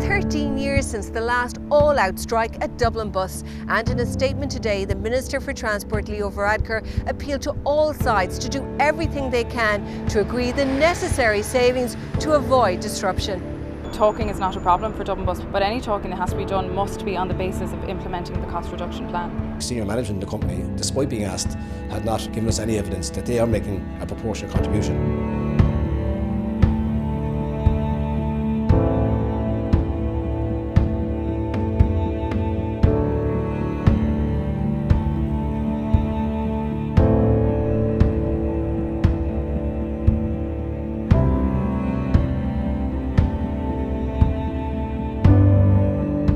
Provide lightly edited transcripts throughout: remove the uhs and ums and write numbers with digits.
13 years since the last all-out strike at Dublin Bus, and in a statement today, the Minister for Transport, Leo Varadkar, appealed to all sides to do everything they can to agree the necessary savings to avoid disruption. Talking is not a problem for Dublin Bus, but any talking that has to be done must be on the basis of implementing the cost reduction plan. Senior management of the company, despite being asked, had not given us any evidence that they are making a proportionate contribution.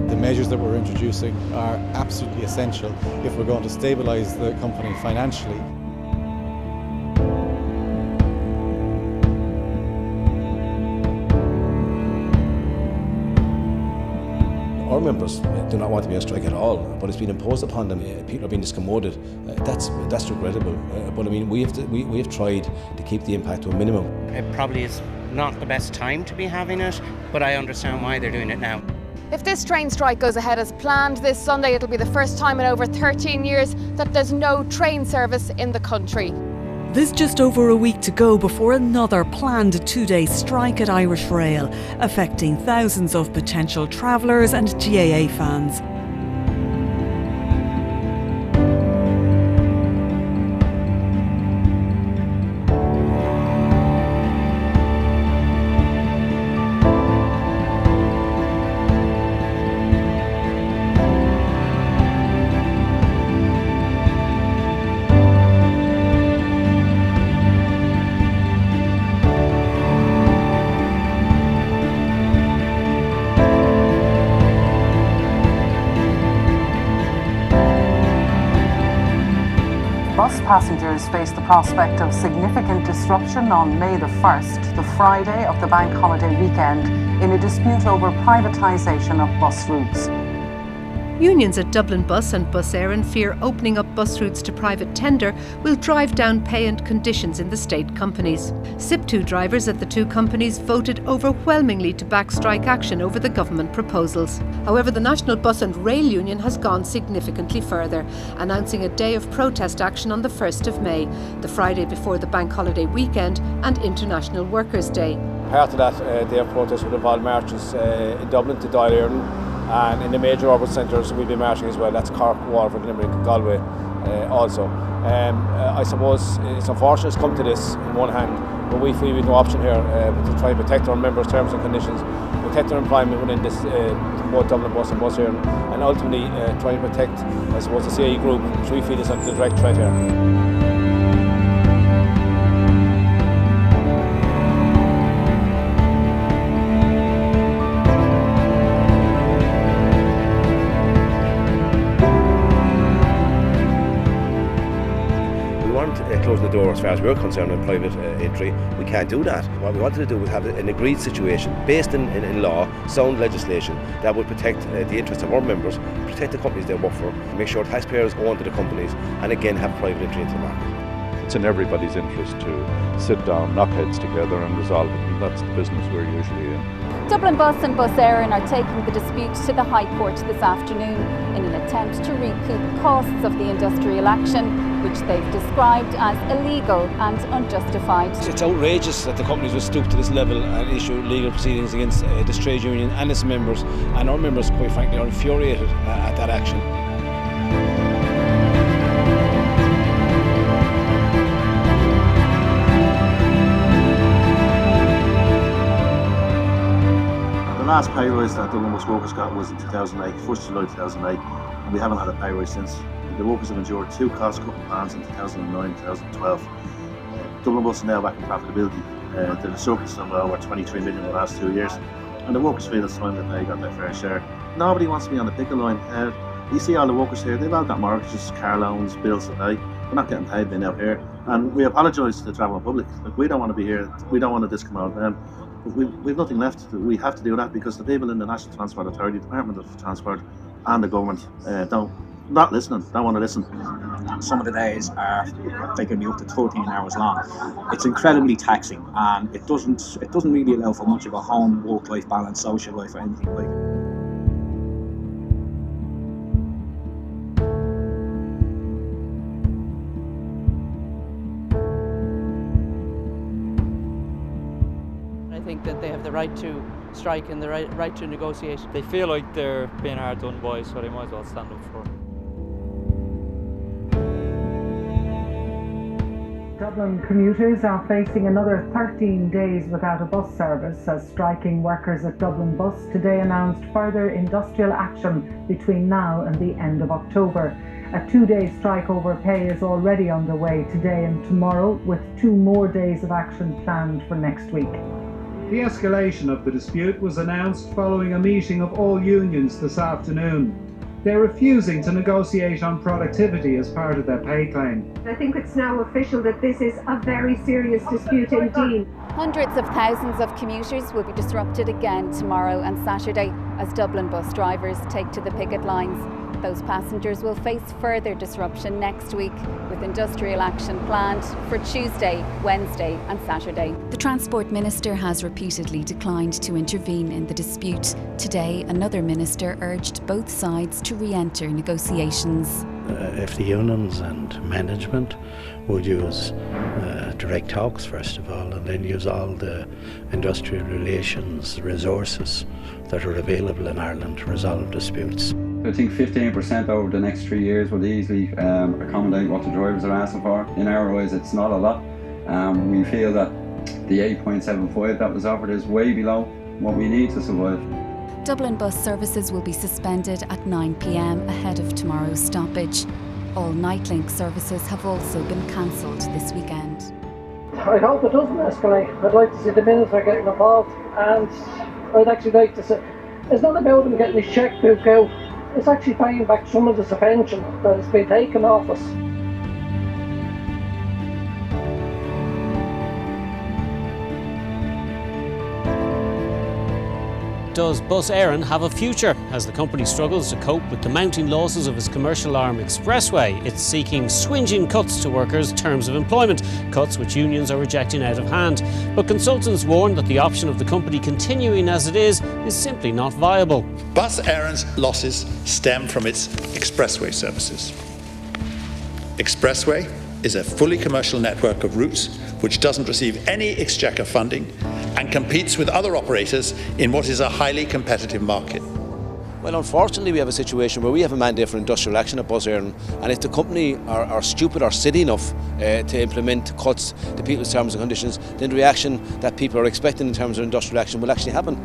The measures that we're introducing are absolutely essential if we're going to stabilise the company financially. Our members do not want to be on strike at all, but it's been imposed upon them. People are being discommoded. That's regrettable. But I mean, we have tried to keep the impact to a minimum. It probably is not the best time to be having it, but I understand why they're doing it now. If this train strike goes ahead as planned this Sunday, it'll be the first time in over 13 years that there's no train service in the country. There's just over a week to go before another planned two-day strike at Irish Rail, affecting thousands of potential travellers and GAA fans. Bus passengers face the prospect of significant disruption on May the 1st, the Friday of the bank holiday weekend, in a dispute over privatisation of bus routes. Unions at Dublin Bus and Bus Éireann fear opening up bus routes to private tender will drive down pay and conditions in the state companies. SIP2 drivers at the two companies voted overwhelmingly to back strike action over the government proposals. However, the National Bus and Rail Union has gone significantly further, announcing a day of protest action on the 1st of May, the Friday before the bank holiday weekend and International Workers' Day. Part of that day of protest would involve marches in Dublin to Dáil Éireann, and in the major urban centres we'll be marching as well. That's Cork, Waterford, Limerick, Galway also. I suppose it's unfortunate it's come to this in one hand, but we feel we've no option here but to try and protect our members' terms and conditions, protect their employment within this both Dublin Bus and Bus Éireann, and ultimately try and protect, I suppose, the CIE group, which we feel is under the direct threat here. Closing the door as far as we're concerned on private entry. We can't do that. What we wanted to do was have an agreed situation based in law, sound legislation that would protect the interests of our members, protect the companies they work for, make sure taxpayers own to the companies, and again have private entry into the market. It's in everybody's interest to sit down, knock heads together and resolve it, and that's the business we're usually in. Dublin Bus and Bus Éireann are taking the dispute to the High Court this afternoon in an attempt to recoup costs of the industrial action, which they've described as illegal and unjustified. It's outrageous that the companies would stoop to this level and issue legal proceedings against this trade union and its members, and our members, quite frankly, are infuriated at that action. The last pay rise that Dublin Bus workers got was in 2008, 1st July 2008, and we haven't had a pay rise since. The workers have endured two cost-cutting plans in 2009 and 2012. Dublin Bus is now back in profitability. The surplus of over 23 million in the last 2 years, and the workers feel it's time that they got their fair share. Nobody wants to be on the picket line. You see all the workers here, they've all got mortgages, car loans, bills to pay. We're not getting paid being out here, and we apologise to the travelling public. Like, we don't want to be here, we don't want to discommode them. We've nothing left. We have to do that because the people in the National Transport Authority, Department of Transport and the government don't not listening, don't want to listen. Some of the days they can be up to 13 hours long. It's incredibly taxing, and it doesn't really allow for much of a home, work-life balance, social life, or anything like it. I think that they have the right to strike and the right to negotiate. They feel like they're being hard done by, so they might as well stand up for it. Dublin commuters are facing another 13 days without a bus service as striking workers at Dublin Bus today announced further industrial action between now and the end of October. A 2-day strike over pay is already underway today and tomorrow, with 2 more days of action planned for next week. The escalation of the dispute was announced following a meeting of all unions this afternoon. They're refusing to negotiate on productivity as part of their pay claim. I think it's now official that this is a very serious dispute indeed. Hundreds of thousands of commuters will be disrupted again tomorrow and Saturday as Dublin bus drivers take to the picket lines. Those passengers will face further disruption next week, with industrial action planned for Tuesday, Wednesday and Saturday. The Transport Minister has repeatedly declined to intervene in the dispute. Today, another minister urged both sides to re-enter negotiations. If the unions and management would use direct talks first of all, and then use all the industrial relations resources that are available in Ireland to resolve disputes. I think 15% over the next 3 years would easily accommodate what the drivers are asking for. In our eyes, it's not a lot. We feel that the 8.75 that was offered is way below what we need to survive. Dublin bus services will be suspended at 9 p.m. ahead of tomorrow's stoppage. All Nightlink services have also been cancelled this weekend. I hope it doesn't escalate. I'd like to see the minister getting involved, and I'd actually like to say it's not about him getting his checkbook out. It's actually paying back some of the subvention that has been taken off us. Does Bus Éireann have a future? As the company struggles to cope with the mounting losses of its commercial arm Expressway, it's seeking swingeing cuts to workers' terms of employment, cuts which unions are rejecting out of hand. But consultants warn that the option of the company continuing as it is simply not viable. Bus Éireann's losses stem from its Expressway services. Expressway is a fully commercial network of routes which doesn't receive any exchequer funding and competes with other operators in what is a highly competitive market. Well, unfortunately, we have a situation where we have a mandate for industrial action at Bus Éireann, and if the company are stupid or silly enough to implement cuts to people's terms and conditions, then the reaction that people are expecting in terms of industrial action will actually happen.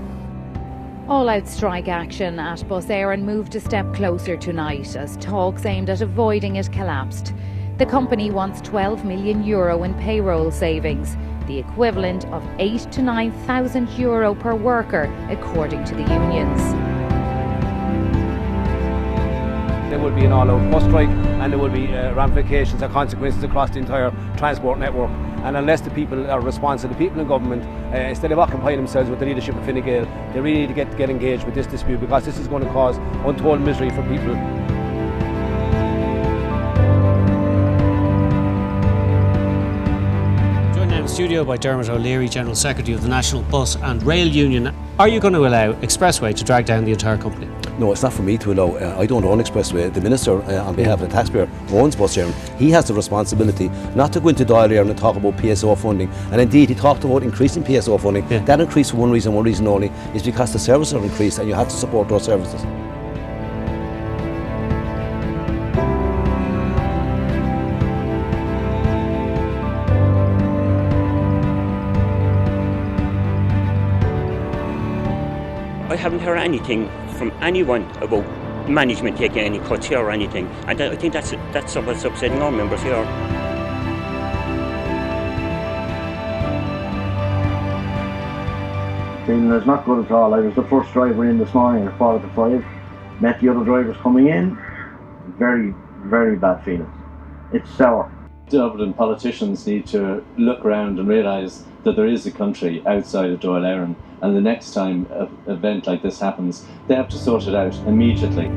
All-out strike action at Bus Éireann moved a step closer tonight as talks aimed at avoiding it collapsed. The company wants €12 million in payroll savings, the equivalent of €8,000 to €9,000 per worker, according to the unions. There will be an all-out bus strike, and there will be ramifications and consequences across the entire transport network. And unless the people are responsible, the people in government, instead of occupying themselves with the leadership of Fine Gael, they really need to get engaged with this dispute, because this is going to cause untold misery for people. Studio by Dermot O'Leary, General Secretary of the National Bus and Rail Union. Are you going to allow Expressway to drag down the entire company? No, it's not for me to allow. I don't own Expressway. The Minister, on behalf of the taxpayer, owns Bus Éireann. He has the responsibility not to go into Dáil Éireann and talk about PSO funding. And indeed, he talked about increasing PSO funding. Yeah. That increase for one reason only, is because the services are increased and you have to support those services. I haven't heard anything from anyone about management taking any cuts here or anything, and I think that's what's upsetting our members here. Feeling is not good at all. I was the first driver in this morning at 4:45, met the other drivers coming in. Very, very bad feeling. It's sour. Dublin politicians need to look around and realise that there is a country outside of Dáil Éireann, and the next time an event like this happens, they have to sort it out immediately.